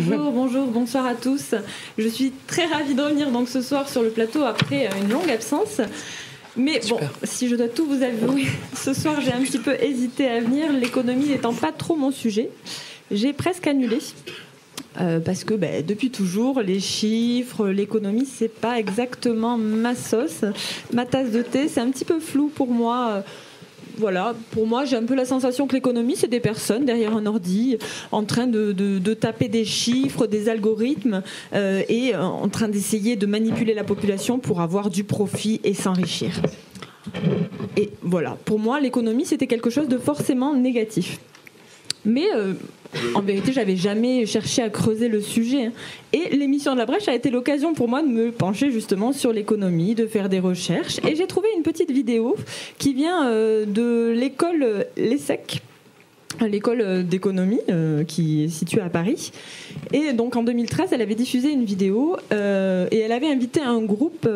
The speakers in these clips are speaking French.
Bonjour, bonsoir à tous. Je suis très ravie de revenir donc ce soir sur le plateau après une longue absence. Mais bon, si je dois tout vous avouer, ce soir j'ai un petit peu hésité à venir, l'économie n'étant pas trop mon sujet. J'ai presque annulé. Parce que depuis toujours, les chiffres, l'économie, c'est pas exactement ma sauce, ma tasse de thé, c'est un petit peu flou pour moi. Voilà, pour moi, j'ai un peu la sensation que l'économie, c'est des personnes derrière un ordi en train de taper des chiffres, des algorithmes et en train d'essayer de manipuler la population pour avoir du profit et s'enrichir. Et voilà, pour moi, l'économie, c'était quelque chose de forcément négatif. Mais en vérité, j'avais jamais cherché à creuser le sujet. Et l'émission de la Brèche a été l'occasion pour moi de me pencher justement sur l'économie, de faire des recherches. Et j'ai trouvé une petite vidéo qui vient de l'école l'ESSEC, l'école d'économie qui est située à Paris. Et donc en 2013, elle avait diffusé une vidéo et elle avait invité un groupe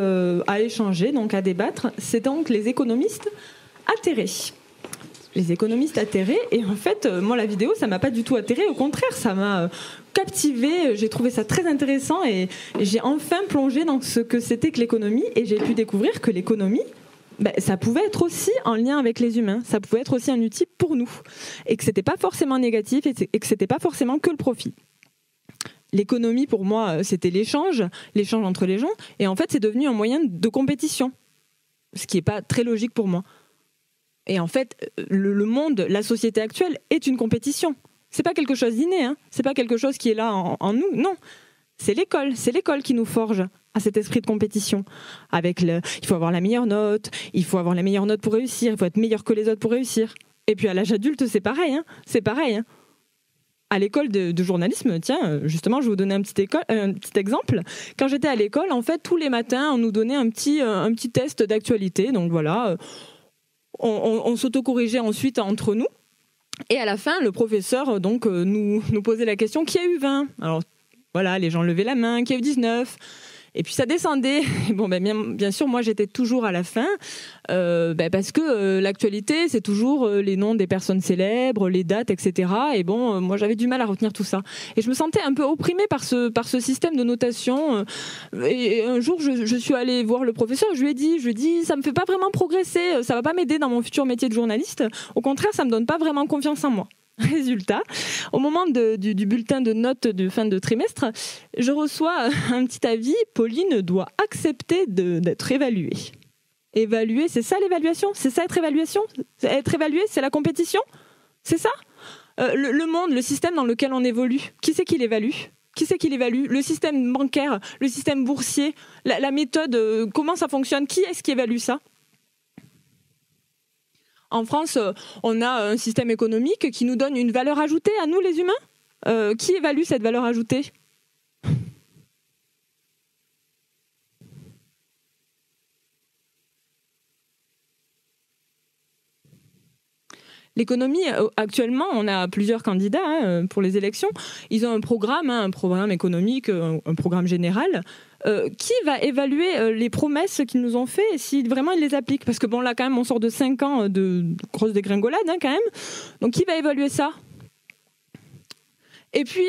à échanger, donc à débattre. C'est donc les économistes atterrés. Les économistes atterrés, et en fait, moi, la vidéo, ça m'a pas du tout atterré, au contraire, ça m'a captivée, j'ai trouvé ça très intéressant, et j'ai enfin plongé dans ce que c'était que l'économie, et j'ai pu découvrir que l'économie, ça pouvait être aussi en lien avec les humains, ça pouvait être aussi un outil pour nous, et que c'était pas forcément négatif, et que c'était pas forcément que le profit. L'économie, pour moi, c'était l'échange entre les gens, et en fait, c'est devenu un moyen de compétition, ce qui est pas très logique pour moi. Et en fait, le monde, la société actuelle est une compétition. C'est pas quelque chose d'inné, hein. C'est pas quelque chose qui est là en nous, non. C'est l'école qui nous forge à cet esprit de compétition. Il faut avoir la meilleure note, pour réussir, il faut être meilleur que les autres pour réussir. Et puis à l'âge adulte, c'est pareil, hein. C'est pareil, hein. À l'école de journalisme, tiens, justement, je vais vous donner un petit exemple. Quand j'étais à l'école, en fait, tous les matins, on nous donnait un petit test d'actualité. Donc voilà. On s'autocorrigeait ensuite entre nous. Et à la fin, le professeur nous posait la question: qui a eu 20 ? Alors voilà, les gens levaient la main, qui a eu 19 ? Et puis ça descendait. Et bon, bien sûr, moi j'étais toujours à la fin, parce que l'actualité, c'est toujours les noms des personnes célèbres, les dates, etc. Et bon, moi j'avais du mal à retenir tout ça. Et je me sentais un peu opprimée par ce système de notation. Et un jour, je suis allée voir le professeur. Je lui ai dit, ça me fait pas vraiment progresser. Ça va pas m'aider dans mon futur métier de journaliste. Au contraire, ça me donne pas vraiment confiance en moi. Résultat, au moment du bulletin de notes de fin de trimestre, je reçois un petit avis: Pauline doit accepter d'être évaluée. Évaluer, c'est ça l'évaluation ? C'est ça être évaluation ? Être évalué, c'est la compétition ? C'est ça ? Le monde, le système dans lequel on évolue, qui c'est qui l'évalue ? Qui c'est qui l'évalue ? Le système bancaire, le système boursier, la méthode, comment ça fonctionne ? Qui est-ce qui évalue ça ? En France, on a un système économique qui nous donne une valeur ajoutée à nous, les humains. Qui évalue cette valeur ajoutée ? L'économie, actuellement, on a plusieurs candidats pour les élections. Ils ont un programme économique, un programme général. Qui va évaluer les promesses qu'ils nous ont faites et si vraiment ils les appliquent ? Parce que bon, là, quand même, on sort de 5 ans de grosse dégringolade, quand même. Donc, qui va évaluer ça ? Et puis,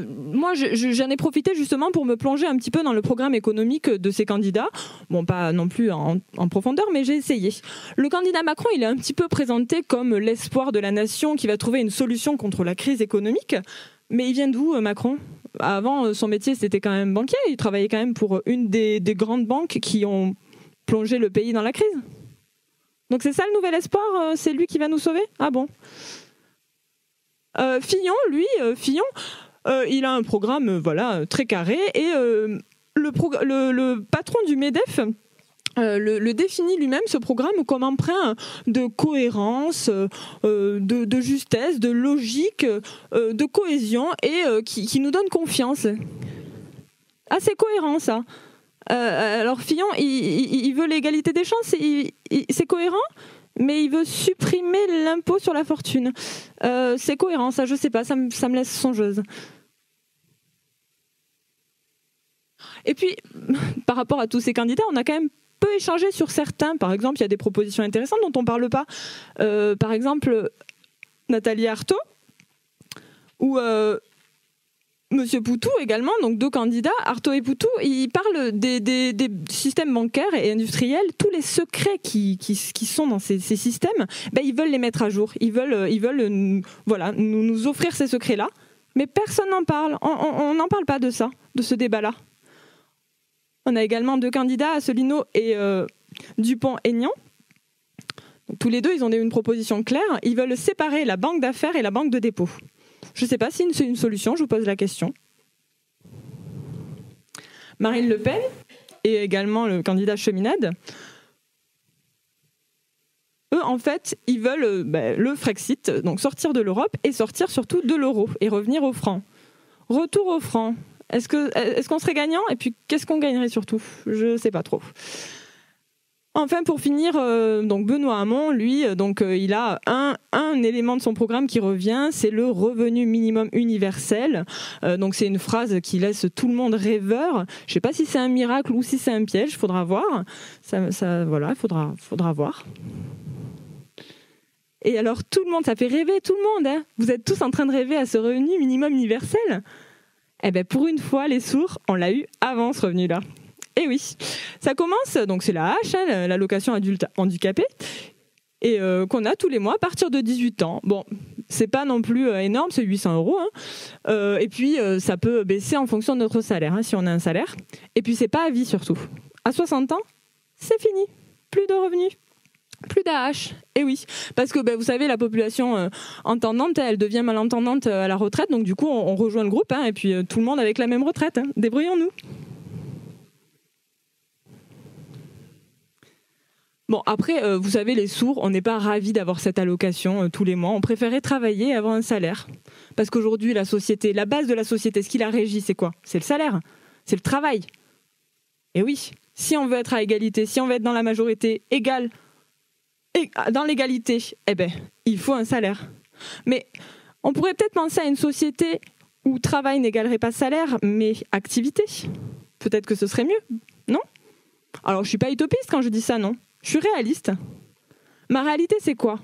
moi, j'en ai profité justement pour me plonger un petit peu dans le programme économique de ces candidats. Bon, pas non plus en profondeur, mais j'ai essayé. Le candidat Macron, il est un petit peu présenté comme l'espoir de la nation qui va trouver une solution contre la crise économique. Mais il vient d'où, Macron ? Avant, son métier, c'était quand même banquier. Il travaillait quand même pour une des grandes banques qui ont plongé le pays dans la crise. Donc c'est ça le nouvel espoir ? C'est lui qui va nous sauver ? Ah bon ? Fillon, lui, il a un programme très carré. Et le patron du MEDEF le définit lui-même, ce programme, comme empreint de cohérence, de justesse, de logique, de cohésion et qui nous donne confiance. Ah, c'est cohérent, ça. Alors Fillon, il veut l'égalité des chances, c'est cohérent, mais il veut supprimer l'impôt sur la fortune. C'est cohérent, ça, je sais pas, ça me laisse songeuse. Et puis, par rapport à tous ces candidats, on a quand même peu échangé sur certains. Par exemple, il y a des propositions intéressantes dont on ne parle pas. Par exemple, Nathalie Arthaud ou Monsieur Poutou également, donc 2 candidats, Artaud et Poutou, ils parlent des systèmes bancaires et industriels, tous les secrets qui sont dans ces systèmes, ils veulent les mettre à jour, ils veulent voilà, nous offrir ces secrets-là, mais personne n'en parle, on n'en parle pas de ça, de ce débat-là. On a également 2 candidats, Asselineau et Dupont-Aignan. Tous les deux, ils ont une proposition claire, ils veulent séparer la banque d'affaires et la banque de dépôt. Je ne sais pas si c'est une solution, je vous pose la question. Marine Le Pen et également le candidat Cheminade, eux, en fait, ils veulent le Frexit, donc sortir de l'Europe et sortir surtout de l'euro et revenir au franc. Retour au franc. Est-ce qu'on serait gagnant? Et puis, qu'est-ce qu'on gagnerait surtout? Je ne sais pas trop. Enfin, pour finir, donc Benoît Hamon, lui, il a un élément de son programme qui revient, c'est le revenu minimum universel. Donc c'est une phrase qui laisse tout le monde rêveur. Je ne sais pas si c'est un miracle ou si c'est un piège, il faudra voir. Voilà, il faudra voir. Et alors tout le monde, ça fait rêver tout le monde. Hein. Vous êtes tous en train de rêver à ce revenu minimum universel. Eh bien, pour une fois, les sourds, on l'a eu avant ce revenu-là. Et oui, ça commence, donc c'est la H, l'allocation adulte handicapé, et qu'on a tous les mois à partir de 18 ans. Bon, c'est pas non plus énorme, c'est 800 €. Hein. Et puis, ça peut baisser en fonction de notre salaire, si on a un salaire. Et puis, c'est pas à vie surtout. À 60 ans, c'est fini. Plus de revenus. Plus d'AH. Et oui, parce que vous savez, la population entendante, elle devient malentendante à la retraite, donc du coup, on rejoint le groupe, et puis tout le monde avec la même retraite. Hein. Débrouillons-nous. Bon, après, vous savez, les sourds, on n'est pas ravis d'avoir cette allocation tous les mois. On préférait travailler et avoir un salaire. Parce qu'aujourd'hui, la société, la base de la société, ce qui la régit, c'est quoi? C'est le salaire, c'est le travail. Et oui, si on veut être à égalité, si on veut être dans la majorité égale, et dans l'égalité, il faut un salaire. Mais on pourrait peut-être penser à une société où travail n'égalerait pas salaire, mais activité. Peut-être que ce serait mieux, non? Alors, je ne suis pas utopiste quand je dis ça, non. Je suis réaliste. Ma réalité, c'est quoi?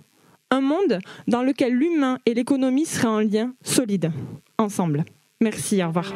Un monde dans lequel l'humain et l'économie seraient en lien solide, ensemble. Merci, au revoir.